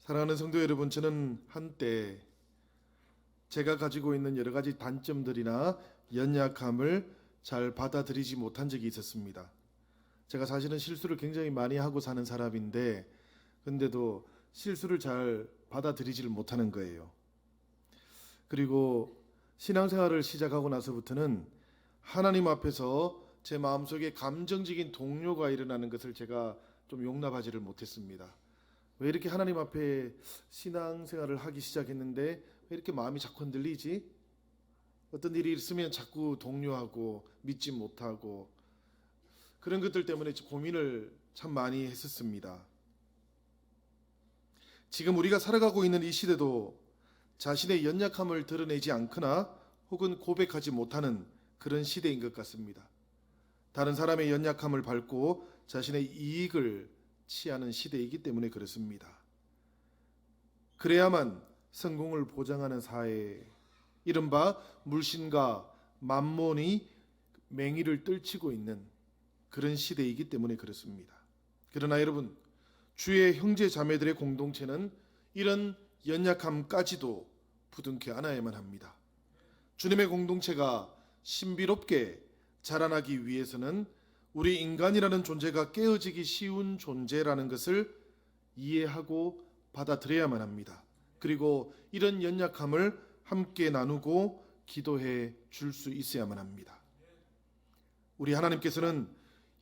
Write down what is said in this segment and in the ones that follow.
사랑하는 성도 여러분, 저는 한때 제가 가지고 있는 여러 가지 단점들이나 연약함을 잘 받아들이지 못한 적이 있었습니다. 제가 사실은 실수를 굉장히 많이 하고 사는 사람인데, 근데도 실수를 잘 받아들이지를 못하는 거예요. 그리고 신앙생활을 시작하고 나서부터는 하나님 앞에서 제 마음속에 감정적인 동요가 일어나는 것을 제가 좀 용납하지를 못했습니다. 왜 이렇게 하나님 앞에 신앙생활을 하기 시작했는데 왜 이렇게 마음이 자꾸 흔들리지? 어떤 일이 있으면 자꾸 동요하고 믿지 못하고 그런 것들 때문에 고민을 참 많이 했었습니다. 지금 우리가 살아가고 있는 이 시대도 자신의 연약함을 드러내지 않거나 혹은 고백하지 못하는 그런 시대인 것 같습니다. 다른 사람의 연약함을 밟고 자신의 이익을 취하는 시대이기 때문에 그렇습니다. 그래야만 성공을 보장하는 사회, 이른바 물신과 만몬이 맹위를 떨치고 있는 그런 시대이기 때문에 그렇습니다. 그러나 여러분, 주의 형제 자매들의 공동체는 이런 연약함까지도 부둥켜 안아야만 합니다. 주님의 공동체가 신비롭게 자라나기 위해서는 우리 인간이라는 존재가 깨어지기 쉬운 존재라는 것을 이해하고 받아들여야만 합니다. 그리고 이런 연약함을 함께 나누고 기도해 줄 수 있어야만 합니다. 우리 하나님께서는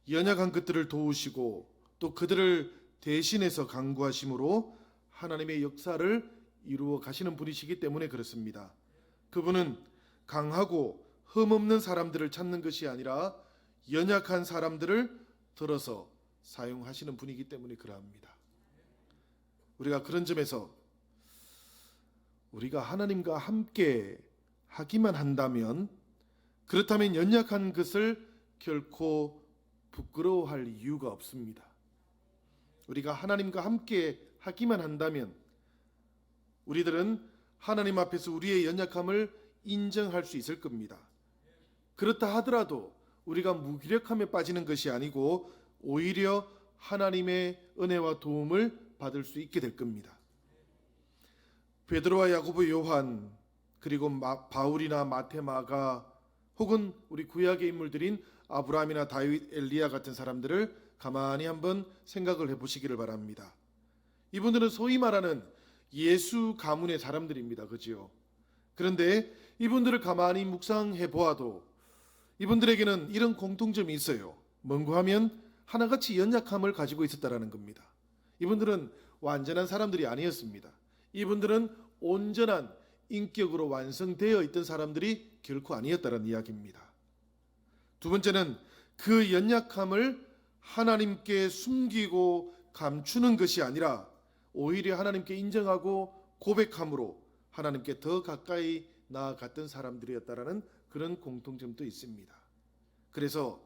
연약한 것들을 도우시고 또 그들을 대신해서 강구하심으로 하나님의 역사를 이루어 가시는 분이시기 때문에 그렇습니다. 그분은 강하고 흠없는 사람들을 찾는 것이 아니라 연약한 사람들을 들어서 사용하시는 분이기 때문에 그러합니다. 우리가 그런 점에서 우리가 하나님과 함께 하기만 한다면, 그렇다면 연약한 것을 결코 부끄러워할 이유가 없습니다. 우리가 하나님과 함께 하기만 한다면 우리들은 하나님 앞에서 우리의 연약함을 인정할 수 있을 겁니다. 그렇다 하더라도 우리가 무기력함에 빠지는 것이 아니고 오히려 하나님의 은혜와 도움을 받을 수 있게 될 겁니다. 베드로와 야고보, 요한, 그리고 바울이나 마테마가 혹은 우리 구약의 인물들인 아브라함이나 다윗, 엘리야 같은 사람들을 가만히 한번 생각을 해보시기를 바랍니다. 이분들은 소위 말하는 예수 가문의 사람들입니다. 그지요? 그런데 이분들을 가만히 묵상해 보아도 이분들에게는 이런 공통점이 있어요. 뭔가 하면 하나같이 연약함을 가지고 있었다라는 겁니다. 이분들은 완전한 사람들이 아니었습니다. 이분들은 온전한 인격으로 완성되어 있던 사람들이 결코 아니었다는 이야기입니다. 두 번째는 그 연약함을 하나님께 숨기고 감추는 것이 아니라 오히려 하나님께 인정하고 고백함으로 하나님께 더 가까이 나아갔던 사람들이었다라는 그런 공통점도 있습니다. 그래서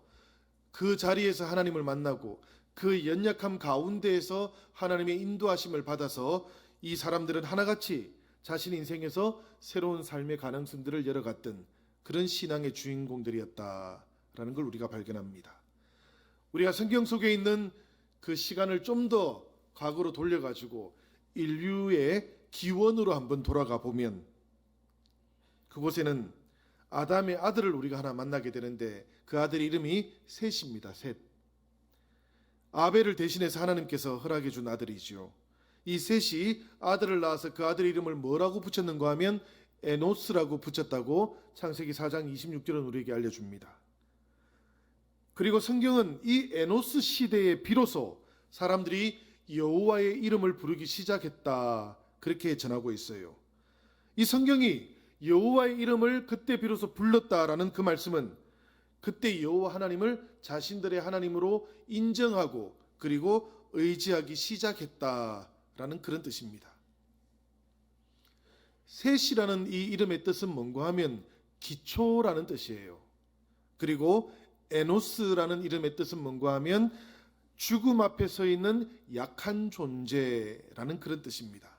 그 자리에서 하나님을 만나고 그 연약함 가운데에서 하나님의 인도하심을 받아서 이 사람들은 하나같이 자신 인생에서 새로운 삶의 가능성들을 열어갔던 그런 신앙의 주인공들이었다라는 걸 우리가 발견합니다. 우리가 성경 속에 있는 그 시간을 좀 더 과거로 돌려가지고 인류의 기원으로 한번 돌아가 보면 그곳에는 아담의 아들을 우리가 하나 만나게 되는데 그 아들 이름이 셋입니다. 셋. 아벨을 대신해서 하나님께서 허락해 준 아들이지요. 이 셋이 아들을 낳아서 그 아들 이름을 뭐라고 붙였는가 하면 에노스라고 붙였다고 창세기 4장 26절은 우리에게 알려줍니다. 그리고 성경은 이 에노스 시대에 비로소 사람들이 여호와의 이름을 부르기 시작했다, 그렇게 전하고 있어요. 이 성경이 여호와의 이름을 그때 비로소 불렀다라는 그 말씀은 그때 여호와 하나님을 자신들의 하나님으로 인정하고 그리고 의지하기 시작했다라는 그런 뜻입니다. 셋이라는 이 이름의 뜻은 뭔가 하면 기초라는 뜻이에요. 그리고 에노스라는 이름의 뜻은 뭔가 하면 죽음 앞에 서 있는 약한 존재라는 그런 뜻입니다.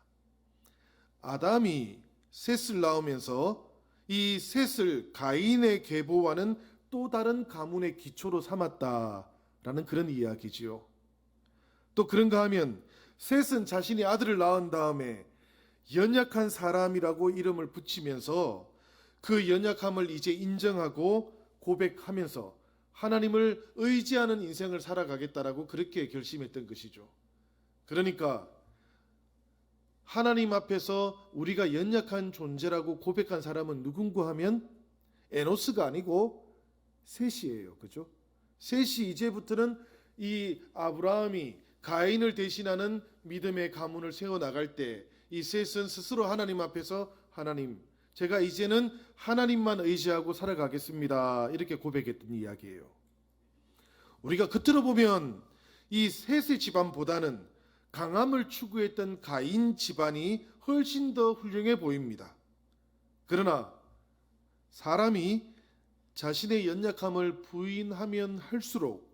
아담이 셋을 낳으면서 이 셋을 가인의 계보와는 또 다른 가문의 기초로 삼았다라는 그런 이야기지요. 또 그런가 하면 셋은 자신이 아들을 낳은 다음에 연약한 사람이라고 이름을 붙이면서 그 연약함을 이제 인정하고 고백하면서 하나님을 의지하는 인생을 살아가겠다라고 그렇게 결심했던 것이죠. 그러니까 하나님 앞에서 우리가 연약한 존재라고 고백한 사람은 누군가 하면 에노스가 아니고 셋이에요. 그죠? 셋이 이제부터는 이 아브라함이 가인을 대신하는 믿음의 가문을 세워나갈 때 이 셋은 스스로 하나님 앞에서 하나님, 제가 이제는 하나님만 의지하고 살아가겠습니다. 이렇게 고백했던 이야기예요. 우리가 겉으로 보면 이 셋의 집안보다는 강함을 추구했던 가인 집안이 훨씬 더 훌륭해 보입니다. 그러나 사람이 자신의 연약함을 부인하면 할수록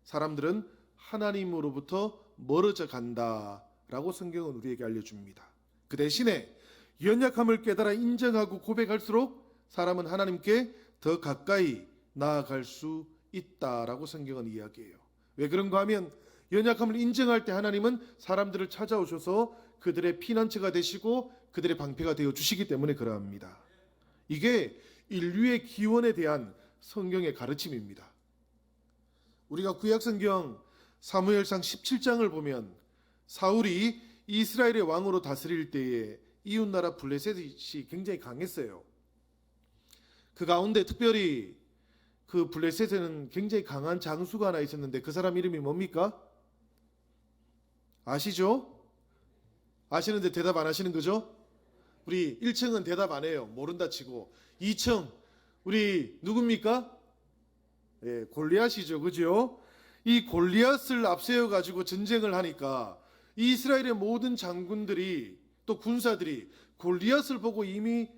사람들은 하나님으로부터 멀어져 간다라고 성경은 우리에게 알려줍니다. 그 대신에 연약함을 깨달아 인정하고 고백할수록 사람은 하나님께 더 가까이 나아갈 수 있다라고 성경은 이야기해요. 왜 그런가 하면 연약함을 인정할 때 하나님은 사람들을 찾아오셔서 그들의 피난처가 되시고 그들의 방패가 되어 주시기 때문에 그러합니다. 이게 인류의 기원에 대한 성경의 가르침입니다. 우리가 구약성경 사무엘상 17장을 보면 사울이 이스라엘의 왕으로 다스릴 때에 이웃나라 블레셋이 굉장히 강했어요. 그 가운데 특별히 그 블레셋에는 굉장히 강한 장수가 하나 있었는데 그 사람 이름이 뭡니까? 아시죠? 아시는데 대답 안 하시는 거죠? 우리 1층은 대답 안 해요. 모른다 치고. 2층 우리 누굽니까? 예, 골리앗이죠. 그죠? 이 골리앗을 앞세워 가지고 전쟁을 하니까 이스라엘의 모든 장군들이 또 군사들이 골리앗을 보고 이미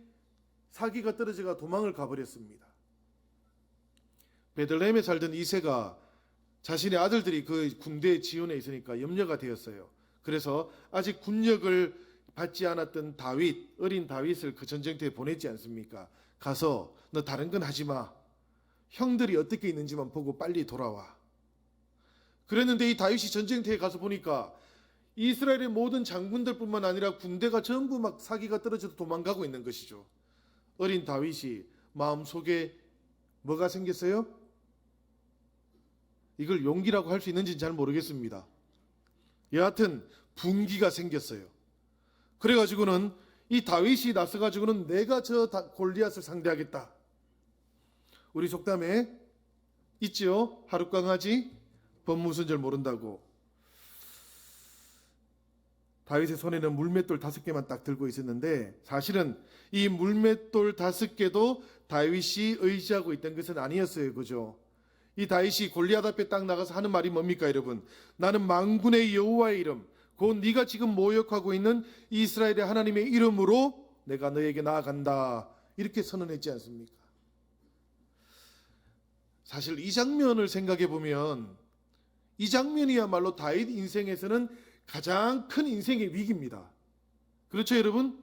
사기가 떨어져가 도망을 가버렸습니다. 베들레헴에 살던 이새가 자신의 아들들이 그 군대에 지원해 있으니까 염려가 되었어요. 그래서 아직 군력을 받지 않았던 다윗, 어린 다윗을 그 전쟁터에 보냈지 않습니까? 가서 너 다른 건 하지 마. 형들이 어떻게 있는지만 보고 빨리 돌아와. 그랬는데 이 다윗이 전쟁터에 가서 보니까 이스라엘의 모든 장군들뿐만 아니라 군대가 전부 막 사기가 떨어져서 도망가고 있는 것이죠. 어린 다윗이 마음속에 뭐가 생겼어요? 이걸 용기라고 할 수 있는지는 잘 모르겠습니다. 여하튼 분기가 생겼어요. 그래가지고는 이 다윗이 나서가지고는 내가 저 골리앗을 상대하겠다. 우리 속담에 있지요? 하룻강아지 법무순절 모른다고. 다윗의 손에는 물맷돌 5개만 딱 들고 있었는데 사실은 이 물맷돌 5개도 다윗이 의지하고 있던 것은 아니었어요. 그죠? 이 다윗이 골리앗 앞에 딱 나가서 하는 말이 뭡니까 여러분? 나는 만군의 여호와의 이름, 곧 네가 지금 모욕하고 있는 이스라엘의 하나님의 이름으로 내가 너에게 나아간다. 이렇게 선언했지 않습니까? 사실 이 장면을 생각해 보면 이 장면이야말로 다윗 인생에서는 가장 큰 인생의 위기입니다. 그렇죠 여러분?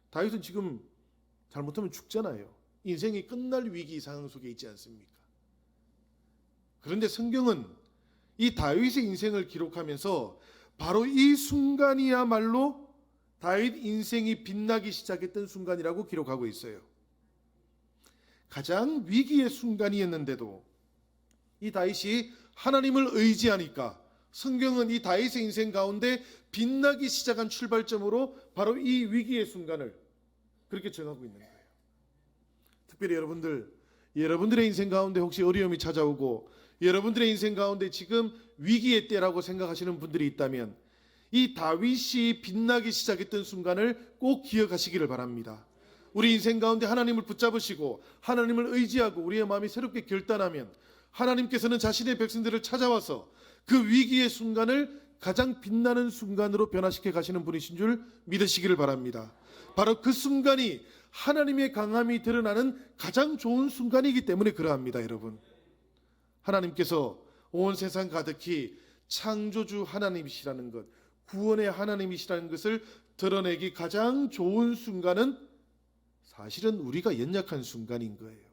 다윗은 지금 잘못하면 죽잖아요. 인생이 끝날 위기 상황 속에 있지 않습니까? 그런데 성경은 이 다윗의 인생을 기록하면서 바로 이 순간이야말로 다윗 인생이 빛나기 시작했던 순간이라고 기록하고 있어요. 가장 위기의 순간이었는데도 이 다윗이 하나님을 의지하니까 성경은 이 다윗의 인생 가운데 빛나기 시작한 출발점으로 바로 이 위기의 순간을 그렇게 정하고 있는 거예요. 특별히 여러분들의 인생 가운데 혹시 어려움이 찾아오고 여러분들의 인생 가운데 지금 위기의 때라고 생각하시는 분들이 있다면 이 다윗이 빛나기 시작했던 순간을 꼭 기억하시기를 바랍니다. 우리 인생 가운데 하나님을 붙잡으시고 하나님을 의지하고 우리의 마음이 새롭게 결단하면 하나님께서는 자신의 백성들을 찾아와서 그 위기의 순간을 가장 빛나는 순간으로 변화시켜 가시는 분이신 줄 믿으시기를 바랍니다. 바로 그 순간이 하나님의 강함이 드러나는 가장 좋은 순간이기 때문에 그러합니다. 여러분, 하나님께서 온 세상 가득히 창조주 하나님이시라는 것, 구원의 하나님이시라는 것을 드러내기 가장 좋은 순간은 사실은 우리가 연약한 순간인 거예요.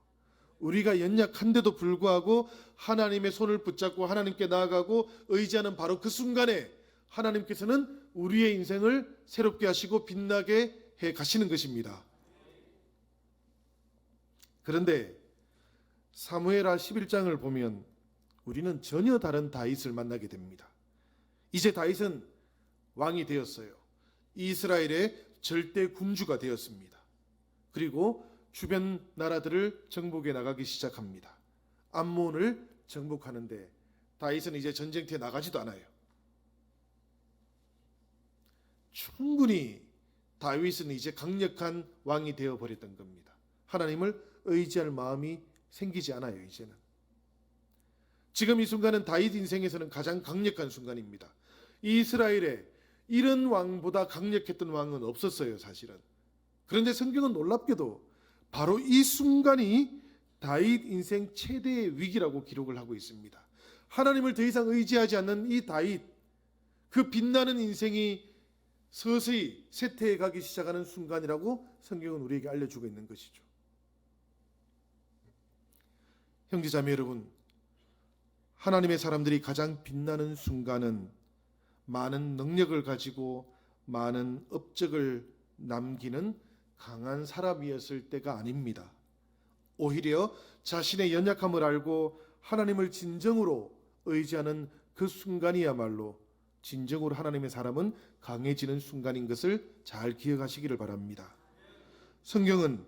우리가 연약한데도 불구하고 하나님의 손을 붙잡고 하나님께 나아가고 의지하는 바로 그 순간에 하나님께서는 우리의 인생을 새롭게 하시고 빛나게 해 가시는 것입니다. 그런데 사무엘하 11장을 보면 우리는 전혀 다른 다윗을 만나게 됩니다. 이제 다윗은 왕이 되었어요. 이스라엘의 절대 군주가 되었습니다. 그리고 주변 나라들을 정복해 나가기 시작합니다. 암몬을 정복하는데 다윗은 이제 전쟁터에 나가지도 않아요. 충분히 다윗은 이제 강력한 왕이 되어버렸던 겁니다. 하나님을 의지할 마음이 생기지 않아요. 이제는 지금 이 순간은 다윗 인생에서는 가장 강력한 순간입니다. 이스라엘에 이런 왕보다 강력했던 왕은 없었어요, 사실은. 그런데 성경은 놀랍게도 바로 이 순간이 다윗 인생 최대의 위기라고 기록을 하고 있습니다. 하나님을 더 이상 의지하지 않는 이 다윗, 그 빛나는 인생이 서서히 쇠퇴해 가기 시작하는 순간이라고 성경은 우리에게 알려주고 있는 것이죠. 형제자매 여러분, 하나님의 사람들이 가장 빛나는 순간은 많은 능력을 가지고 많은 업적을 남기는 강한 사람이었을 때가 아닙니다. 오히려 자신의 연약함을 알고 하나님을 진정으로 의지하는 그 순간이야말로 진정으로 하나님의 사람은 강해지는 순간인 것을 잘 기억하시기를 바랍니다. 성경은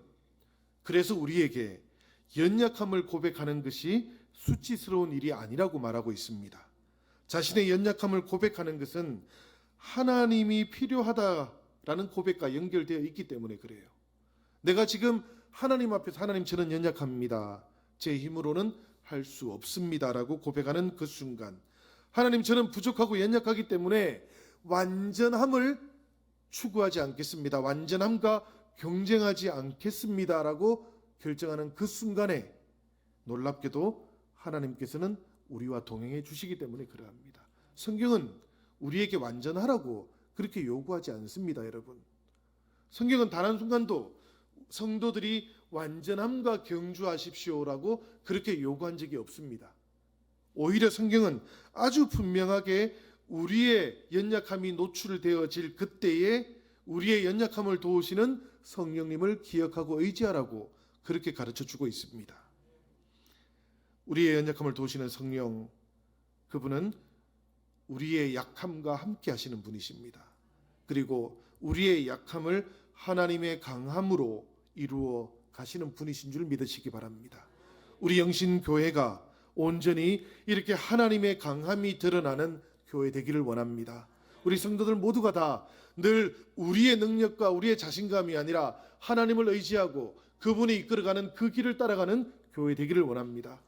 그래서 우리에게 연약함을 고백하는 것이 수치스러운 일이 아니라고 말하고 있습니다. 자신의 연약함을 고백하는 것은 하나님이 필요하다라는 고백과 연결되어 있기 때문에 그래요. 내가 지금 하나님 앞에서 하나님 저는 연약합니다. 제 힘으로는 할 수 없습니다라고 고백하는 그 순간, 하나님 저는 부족하고 연약하기 때문에 완전함을 추구하지 않겠습니다. 완전함과 경쟁하지 않겠습니다라고 결정하는 그 순간에 놀랍게도 하나님께서는 우리와 동행해 주시기 때문에 그러합니다. 성경은 우리에게 완전하라고 그렇게 요구하지 않습니다, 여러분. 성경은 단 한순간도 성도들이 완전함과 경주하십시오라고 그렇게 요구한 적이 없습니다. 오히려 성경은 아주 분명하게 우리의 연약함이 노출되어질 그때에 우리의 연약함을 도우시는 성령님을 기억하고 의지하라고 그렇게 가르쳐주고 있습니다. 우리의 연약함을 도우시는 성령, 그분은 우리의 약함과 함께 하시는 분이십니다. 그리고 우리의 약함을 하나님의 강함으로 이루어 가시는 분이신 줄 믿으시기 바랍니다. 우리 영신교회가 온전히 이렇게 하나님의 강함이 드러나는 교회 되기를 원합니다. 우리 성도들 모두가 다 늘 우리의 능력과 우리의 자신감이 아니라 하나님을 의지하고 그분이 이끌어가는 그 길을 따라가는 교회 되기를 원합니다.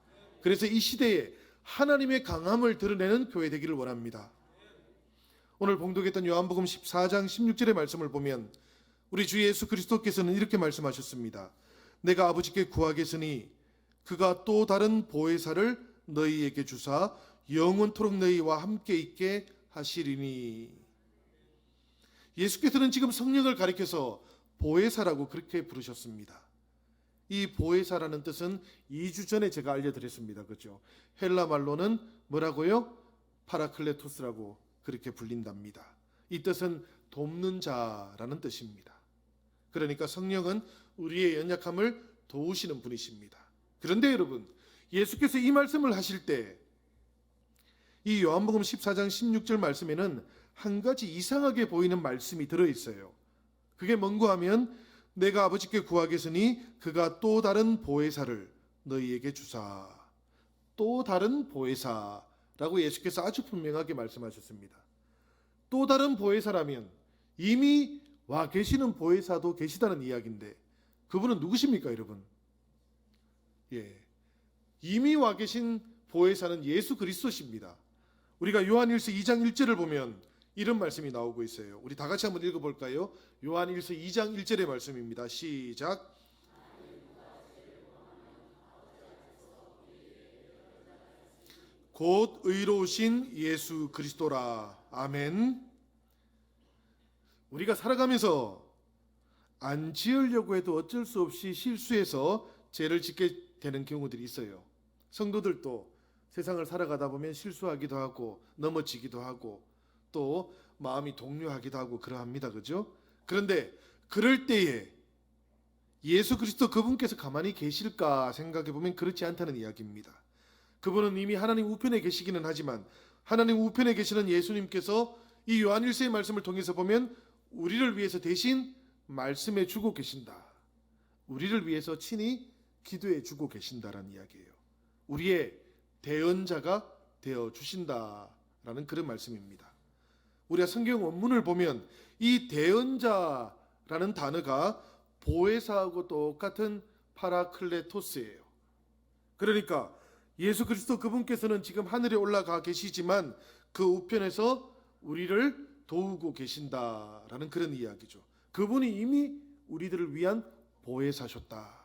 그래서 이 시대에 하나님의 강함을 드러내는 교회 되기를 원합니다. 오늘 봉독했던 요한복음 14장 16절의 말씀을 보면 우리 주 예수 그리스도께서는 이렇게 말씀하셨습니다. 내가 아버지께 구하겠으니 그가 또 다른 보혜사를 너희에게 주사 영원토록 너희와 함께 있게 하시리니. 예수께서는 지금 성령을 가리켜서 보혜사라고 그렇게 부르셨습니다. 이 보혜사라는 뜻은 2주 전에 제가 알려드렸습니다. 그렇죠? 헬라 말로는 뭐라고요? 파라클레토스라고 그렇게 불린답니다. 이 뜻은 돕는 자라는 뜻입니다. 그러니까 성령은 우리의 연약함을 도우시는 분이십니다. 그런데 여러분, 예수께서 이 말씀을 하실 때 이 요한복음 14장 16절 말씀에는 한 가지 이상하게 보이는 말씀이 들어있어요. 그게 뭔가 하면 내가 아버지께 구하겠으니 그가 또 다른 보혜사를 너희에게 주사. 또 다른 보혜사라고 예수께서 아주 분명하게 말씀하셨습니다. 또 다른 보혜사라면 이미 와 계시는 보혜사도 계시다는 이야기인데 그분은 누구십니까, 여러분? 이미 와 계신 보혜사는 예수 그리스도십니다. 우리가 요한일서 2장 1절을 보면 이런 말씀이 나오고 있어요. 우리 다 같이 한번 읽어볼까요? 요한일서 2장 1절의 말씀입니다. 시작. 곧 의로우신 예수 그리스도라. 아멘. 우리가 살아가면서 안 지으려고 해도 어쩔 수 없이 실수해서 죄를 짓게 되는 경우들이 있어요. 성도들도 세상을 살아가다 보면 실수하기도 하고 넘어지기도 하고 또 마음이 동요하기도 하고 그러합니다. 그죠? 그런데 그럴 때에 예수 그리스도 그분께서 가만히 계실까 생각해 보면 그렇지 않다는 이야기입니다. 그분은 이미 하나님 우편에 계시기는 하지만 하나님 우편에 계시는 예수님께서 이 요한일서의 말씀을 통해서 보면 우리를 위해서 대신 말씀해 주고 계신다. 우리를 위해서 친히 기도해 주고 계신다라는 이야기예요. 우리의 대언자가 되어 주신다라는 그런 말씀입니다. 우리가 성경 원문을 보면 이 대언자라는 단어가 보혜사하고 똑같은 파라클레토스예요. 그러니까 예수 그리스도 그분께서는 지금 하늘에 올라가 계시지만 그 우편에서 우리를 도우고 계신다라는 그런 이야기죠. 그분이 이미 우리들을 위한 보혜사셨다.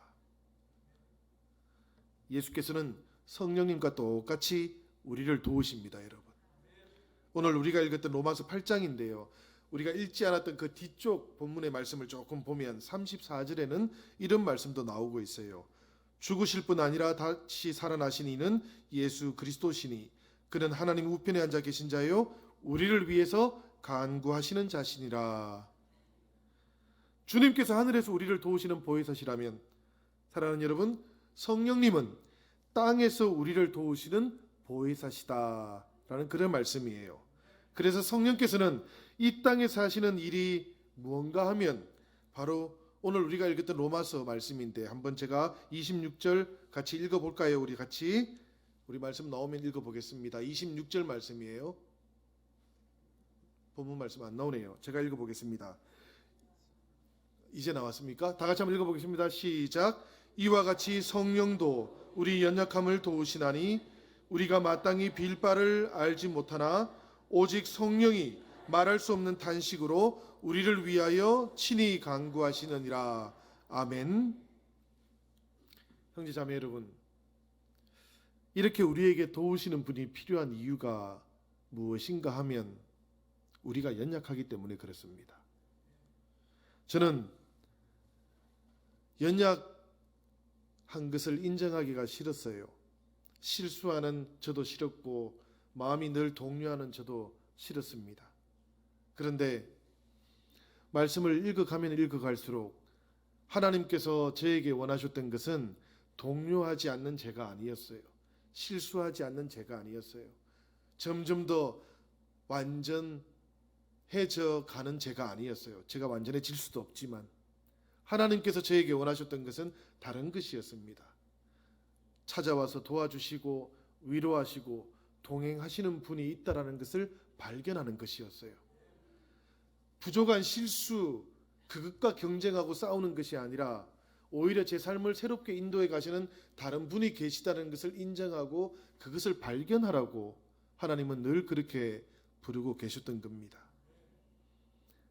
예수께서는 성령님과 똑같이 우리를 도우십니다, 여러분. 오늘 우리가 읽었던 로마서 8장인데요. 우리가 읽지 않았던 그 뒤쪽 본문의 말씀을 조금 보면 34절에는 이런 말씀도 나오고 있어요. 죽으실 뿐 아니라 다시 살아나신 이는 예수 그리스도시니 그는 하나님 우편에 앉아 계신 자요 우리를 위해서 간구하시는 자신이라. 주님께서 하늘에서 우리를 도우시는 보혜사시라면 사랑하는 여러분, 성령님은 땅에서 우리를 도우시는 보혜사시다라는 그런 말씀이에요. 그래서 성령께서는 이 땅에서 하시는 일이 무언가 하면 바로 오늘 우리가 읽었던 로마서 말씀인데 한번 제가 26절 같이 읽어볼까요? 우리 같이 우리 말씀 나오면 읽어보겠습니다. 26절 말씀이에요. 본문 말씀 안 나오네요. 제가 읽어보겠습니다. 이제 나왔습니까? 다 같이 한번 읽어보겠습니다. 시작. 이와 같이 성령도 우리 연약함을 도우시나니 우리가 마땅히 빌 바를 알지 못하나 오직 성령이 말할 수 없는 탄식으로 우리를 위하여 친히 간구하시느니라. 아멘. 형제 자매 여러분, 이렇게 우리에게 도우시는 분이 필요한 이유가 무엇인가 하면 우리가 연약하기 때문에 그렇습니다. 저는 연약한 것을 인정하기가 싫었어요. 실수하는 저도 싫었고 마음이 늘 동요하는 저도 싫었습니다. 그런데 말씀을 읽어가면 읽어갈수록 하나님께서 저에게 원하셨던 것은 동요하지 않는 제가 아니었어요. 실수하지 않는 제가 아니었어요. 점점 더 완전해져 가는 제가 아니었어요. 제가 완전해질 수도 없지만 하나님께서 저에게 원하셨던 것은 다른 것이었습니다. 찾아와서 도와주시고 위로하시고 동행하시는 분이 있다라는 것을 발견하는 것이었어요. 부족한 실수, 그것과 경쟁하고 싸우는 것이 아니라 오히려 제 삶을 새롭게 인도해 가시는 다른 분이 계시다는 것을 인정하고 그것을 발견하라고 하나님은 늘 그렇게 부르고 계셨던 겁니다.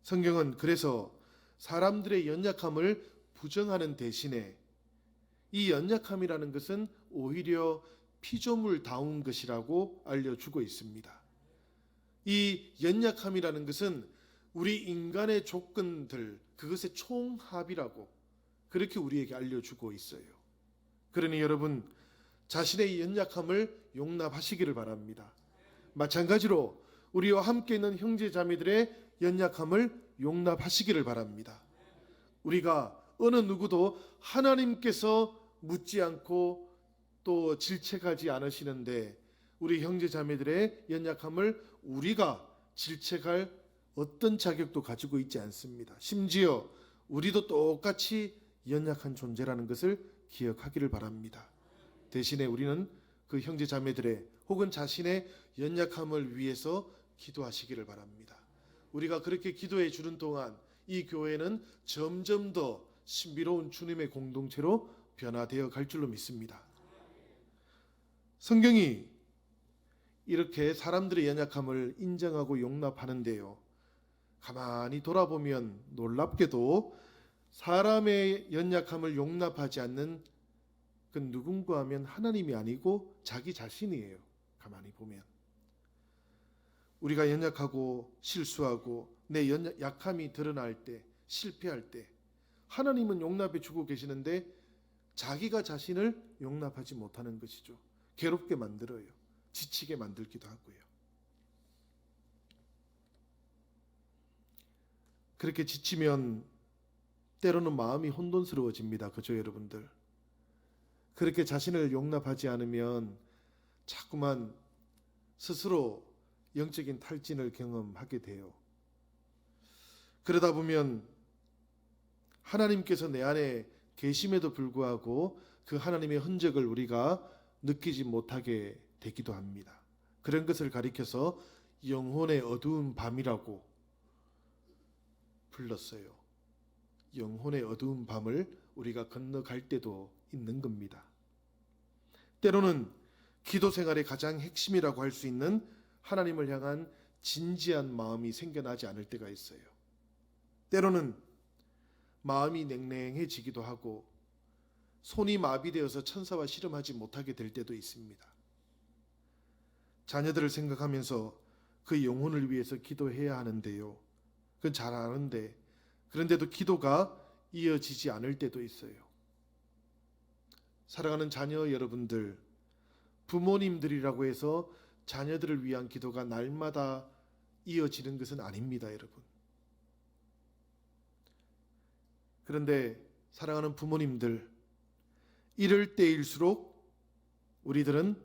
성경은 그래서 사람들의 연약함을 부정하는 대신에 이 연약함이라는 것은 오히려 피조물다운 것이라고 알려주고 있습니다. 이 연약함이라는 것은 우리 인간의 조건들, 그것의 총합이라고 그렇게 우리에게 알려주고 있어요. 그러니 여러분, 자신의 연약함을 용납하시기를 바랍니다. 마찬가지로 우리와 함께 있는 형제 자매들의 연약함을 용납하시기를 바랍니다. 우리가 어느 누구도 하나님께서 묻지 않고 또 질책하지 않으시는데 우리 형제 자매들의 연약함을 우리가 질책할 어떤 자격도 가지고 있지 않습니다. 심지어 우리도 똑같이 연약한 존재라는 것을 기억하기를 바랍니다. 대신에 우리는 그 형제 자매들의 혹은 자신의 연약함을 위해서 기도하시기를 바랍니다. 우리가 그렇게 기도해 주는 동안 이 교회는 점점 더 신비로운 주님의 공동체로 변화되어 갈 줄로 믿습니다. 성경이 이렇게 사람들의 연약함을 인정하고 용납하는데요, 가만히 돌아보면 놀랍게도 사람의 연약함을 용납하지 않는 그 누군가 하면 하나님이 아니고 자기 자신이에요. 가만히 보면 우리가 연약하고 실수하고 내 약함이 드러날 때, 실패할 때 하나님은 용납해 주고 계시는데 자기가 자신을 용납하지 못하는 것이죠. 괴롭게 만들어요. 지치게 만들기도 하고요. 그렇게 지치면 때로는 마음이 혼돈스러워집니다. 그죠, 여러분들? 그렇게 자신을 용납하지 않으면 자꾸만 스스로 영적인 탈진을 경험하게 돼요. 그러다 보면 하나님께서 내 안에 계심에도 불구하고 그 하나님의 흔적을 우리가 느끼지 못하게 되기도 합니다. 그런 것을 가리켜서 영혼의 어두운 밤이라고 불렀어요. 영혼의 어두운 밤을 우리가 건너갈 때도 있는 겁니다. 때로는 기도 생활의 가장 핵심이라고 할 수 있는 하나님을 향한 진지한 마음이 생겨나지 않을 때가 있어요. 때로는 마음이 냉랭해지기도 하고 손이 마비되어서 천사와 씨름하지 못하게 될 때도 있습니다. 자녀들을 생각하면서 그 영혼을 위해서 기도해야 하는데요. 그건 잘 아는데 그런데도 기도가 이어지지 않을 때도 있어요. 사랑하는 자녀 여러분들, 부모님들이라고 해서 자녀들을 위한 기도가 날마다 이어지는 것은 아닙니다, 여러분. 그런데 사랑하는 부모님들, 이럴 때일수록 우리들은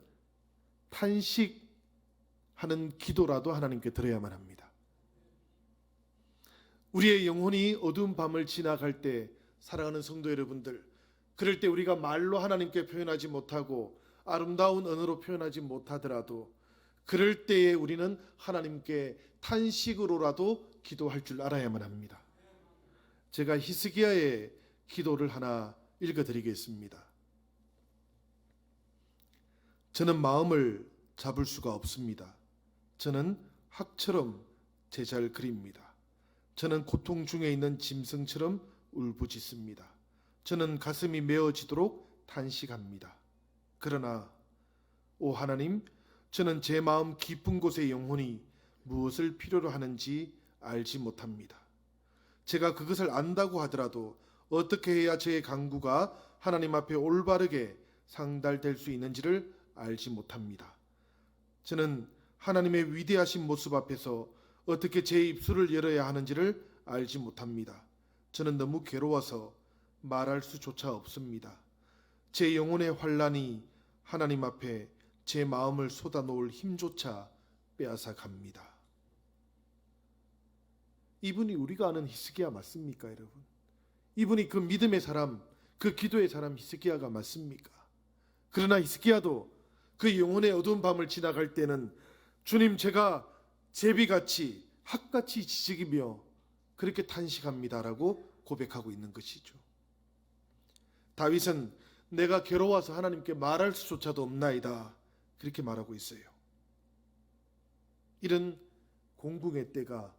탄식하는 기도라도 하나님께 드려야만 합니다. 우리의 영혼이 어두운 밤을 지나갈 때, 사랑하는 성도 여러분들, 그럴 때 우리가 말로 하나님께 표현하지 못하고 아름다운 언어로 표현하지 못하더라도 그럴 때에 우리는 하나님께 탄식으로라도 기도할 줄 알아야만 합니다. 제가 히스기야의 기도를 하나 읽어드리겠습니다. 저는 마음을 잡을 수가 없습니다. 저는 학처럼 제 잘 그립니다. 저는 고통 중에 있는 짐승처럼 울부짖습니다. 저는 가슴이 메어지도록 탄식합니다. 그러나 오 하나님, 저는 제 마음 깊은 곳의 영혼이 무엇을 필요로 하는지 알지 못합니다. 제가 그것을 안다고 하더라도 어떻게 해야 저의 간구가 하나님 앞에 올바르게 상달될 수 있는지를 알지 못합니다. 저는 하나님의 위대하신 모습 앞에서 어떻게 제 입술을 열어야 하는지를 알지 못합니다. 저는 너무 괴로워서 말할 수조차 없습니다. 제 영혼의 환난이 하나님 앞에 제 마음을 쏟아놓을 힘조차 빼앗아 갑니다. 이분이 우리가 아는 히스기야 맞습니까, 여러분? 이분이 그 믿음의 사람, 그 기도의 사람 히스기야가 맞습니까? 그러나 히스기야도 그 영혼의 어두운 밤을 지나갈 때는 주님, 제가 제비같이 학같이 지식이며 그렇게 탄식합니다라고 고백하고 있는 것이죠. 다윗은 내가 괴로워서 하나님께 말할 수조차도 없나이다 그렇게 말하고 있어요. 이런 공궁의 때가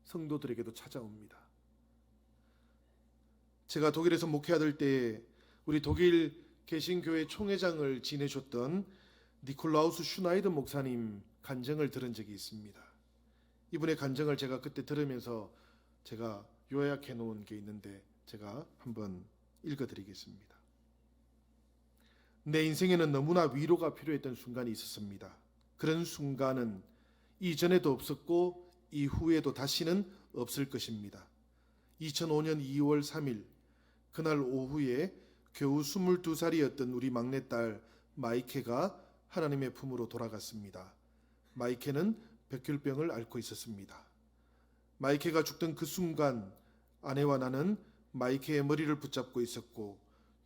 성도들에게도 찾아옵니다. 제가 독일에서 목회하던 때에 우리 독일 개신교회 총회장을 지내셨던 니콜라우스 슈나이더 목사님 간증을 들은 적이 있습니다. 이분의 간증을 제가 그때 들으면서 제가 요약해 놓은 게 있는데 제가 한번 읽어드리겠습니다. 내 인생에는 너무나 위로가 필요했던 순간이 있었습니다. 그런 순간은 이전에도 없었고 이후에도 다시는 없을 것입니다. 2005년 2월 3일 그날 오후에 겨우 22살이었던 우리 막내딸 마이케가 하나님의 품으로 돌아갔습니다. 마이케는 백혈병을 앓고 있었습니다. 마이케가 죽던 그 순간 아내와 나는 마이케의 머리를 붙잡고 있었고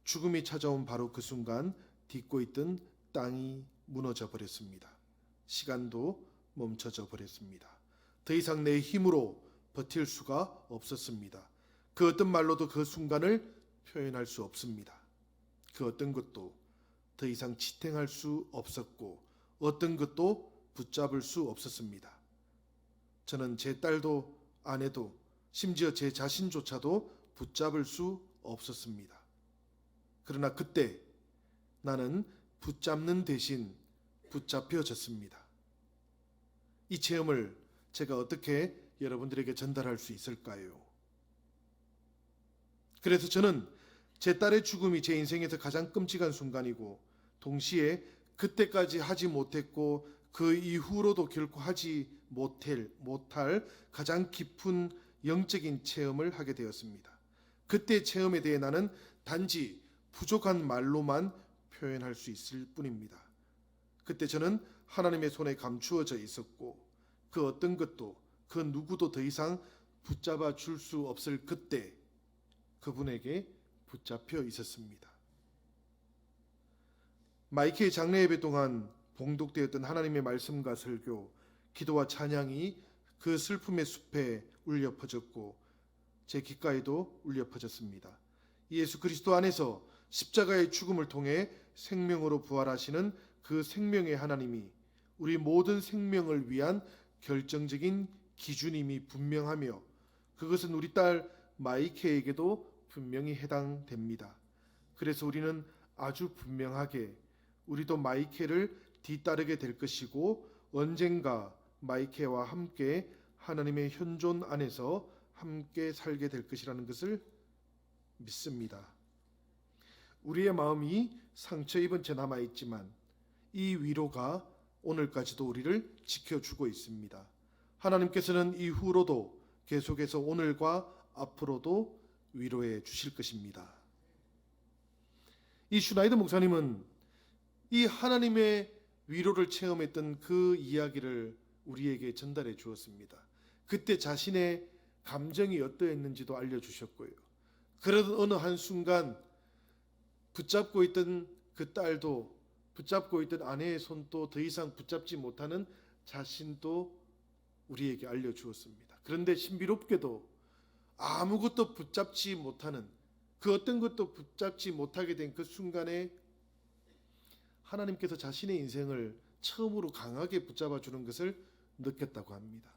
죽음이 찾아온 바로 그 순간 딛고 있던 땅이 무너져 버렸습니다. 시간도 멈춰져 버렸습니다. 더 이상 내 힘으로 버틸 수가 없었습니다. 그 어떤 말로도 그 순간을 표현할 수 없습니다. 그 어떤 것도 더 이상 지탱할 수 없었고 어떤 것도 붙잡을 수 없었습니다. 저는 제 딸도 아내도 심지어 제 자신조차도 붙잡을 수 없었습니다. 그러나 그때 나는 붙잡는 대신 붙잡혀졌습니다. 이 체험을 제가 어떻게 여러분들에게 전달할 수 있을까요? 그래서 저는 제 딸의 죽음이 제 인생에서 가장 끔찍한 순간이고 동시에 그때까지 하지 못했고 그 이후로도 결코 하지 못할 가장 깊은 영적인 체험을 하게 되었습니다. 그때 체험에 대해 나는 단지 부족한 말로만 표현할 수 있을 뿐입니다. 그때 저는 하나님의 손에 감추어져 있었고 그 어떤 것도 그 누구도 더 이상 붙잡아 줄 수 없을 그때 그분에게 붙잡혀 있었습니다. 마이케의 장례 예배 동안 봉독되었던 하나님의 말씀과 설교, 기도와 찬양이 그 슬픔의 숲에 울려 퍼졌고 제 귓가에도 울려 퍼졌습니다. 예수 그리스도 안에서 십자가의 죽음을 통해 생명으로 부활하시는 그 생명의 하나님이 우리 모든 생명을 위한 결정적인 기준임이 분명하며 그것은 우리 딸 마이케에게도 분명히 해당됩니다. 그래서 우리는 아주 분명하게 우리도 마이케를 뒤따르게 될 것이고 언젠가 마이케와 함께 하나님의 현존 안에서 함께 살게 될 것이라는 것을 믿습니다. 우리의 마음이 상처 입은 채 남아있지만 이 위로가 오늘까지도 우리를 지켜주고 있습니다. 하나님께서는 이후로도 계속해서 오늘과 앞으로도 위로해 주실 것입니다. 이 슈나이더 목사님은 이 하나님의 위로를 체험했던 그 이야기를 우리에게 전달해 주었습니다. 그때 자신의 감정이 어떠했는지도 알려주셨고요. 그런 어느 한순간 붙잡고 있던 그 딸도 붙잡고 있던 아내의 손도 더 이상 붙잡지 못하는 자신도 우리에게 알려주었습니다. 그런데 신비롭게도 아무것도 붙잡지 못하는 그 어떤 것도 붙잡지 못하게 된 그 순간에 하나님께서 자신의 인생을 처음으로 강하게 붙잡아 주는 것을 느꼈다고 합니다.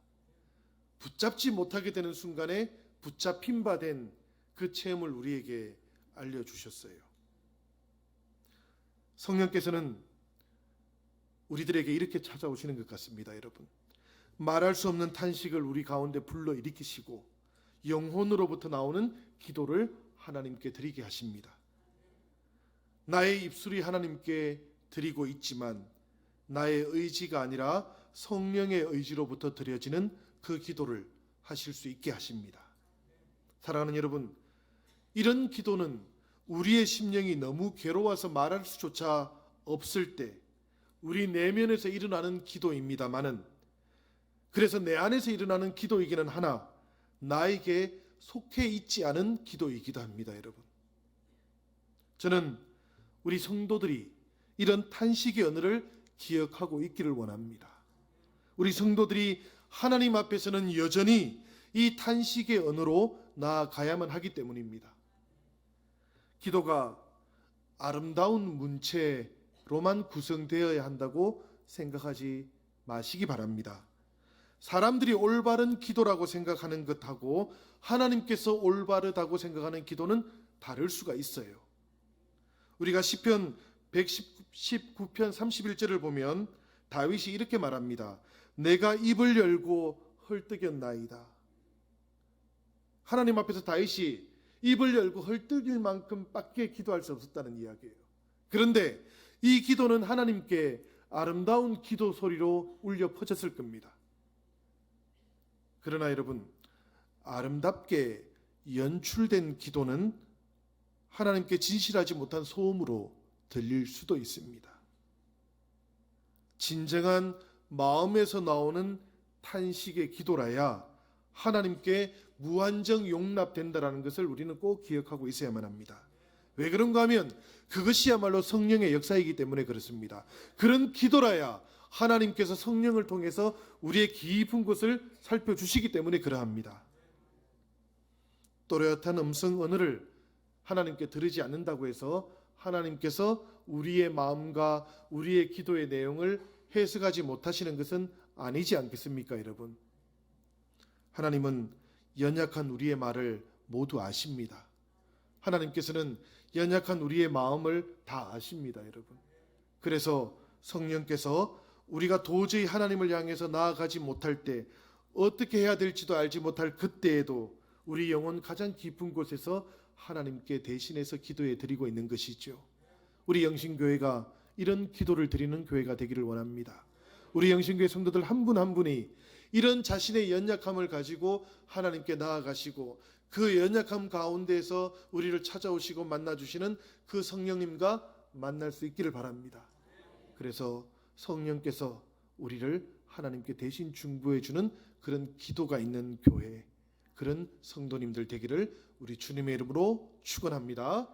붙잡지 못하게 되는 순간에 붙잡힌 바 된 그 체험을 우리에게 알려주셨어요. 성령께서는 우리들에게 이렇게 찾아오시는 것 같습니다. 여러분, 말할 수 없는 탄식을 우리 가운데 불러일으키시고 영혼으로부터 나오는 기도를 하나님께 드리게 하십니다. 나의 입술이 하나님께 드리고 있지만 나의 의지가 아니라 성령의 의지로부터 드려지는 그 기도를 하실 수 있게 하십니다. 사랑하는 여러분, 이런 기도는 우리의 심령이 너무 괴로워서 말할 수조차 없을 때 우리 내면에서 일어나는 기도입니다마는, 그래서 내 안에서 일어나는 기도이기는 하나 나에게 속해 있지 않은 기도이기도 합니다. 여러분, 저는 우리 성도들이 이런 탄식의 언어를 기억하고 있기를 원합니다. 우리 성도들이 하나님 앞에서는 여전히 이 탄식의 언어로 나아가야만 하기 때문입니다. 기도가 아름다운 문체로만 구성되어야 한다고 생각하지 마시기 바랍니다. 사람들이 올바른 기도라고 생각하는 것하고 하나님께서 올바르다고 생각하는 기도는 다를 수가 있어요. 우리가 시편 119편 31절을 보면 다윗이 이렇게 말합니다. 내가 입을 열고 헐떡였나이다. 하나님 앞에서 다윗이 입을 열고 헐떡일 만큼 밖에 기도할 수 없었다는 이야기예요. 그런데 이 기도는 하나님께 아름다운 기도 소리로 울려 퍼졌을 겁니다. 그러나 여러분, 아름답게 연출된 기도는 하나님께 진실하지 못한 소음으로 들릴 수도 있습니다. 진정한 마음에서 나오는 탄식의 기도라야 하나님께 무한정 용납된다라는 것을 우리는 꼭 기억하고 있어야만 합니다. 왜 그런가 하면 그것이야말로 성령의 역사이기 때문에 그렇습니다. 그런 기도라야 하나님께서 성령을 통해서 우리의 깊은 곳을 살펴주시기 때문에 그러합니다. 또렷한 음성 언어를 하나님께 들으지 않는다고 해서 하나님께서 우리의 마음과 우리의 기도의 내용을 해석하지 못하시는 것은 아니지 않겠습니까, 여러분? 하나님은 연약한 우리의 말을 모두 아십니다. 하나님께서는 연약한 우리의 마음을 다 아십니다, 여러분. 그래서 성령께서 우리가 도저히 하나님을 향해서 나아가지 못할 때, 어떻게 해야 될지도 알지 못할 그때에도 우리 영혼 가장 깊은 곳에서 하나님께 대신해서 기도해 드리고 있는 것이죠. 우리 영신교회가 이런 기도를 드리는 교회가 되기를 원합니다. 우리 영신교회 성도들 한 분 한 분이 이런 자신의 연약함을 가지고 하나님께 나아가시고 그 연약함 가운데에서 우리를 찾아오시고 만나주시는 그 성령님과 만날 수 있기를 바랍니다. 그래서 성령께서 우리를 하나님께 대신 중보해 주는 그런 기도가 있는 교회, 그런 성도님들 되기를 우리 주님의 이름으로 축원합니다.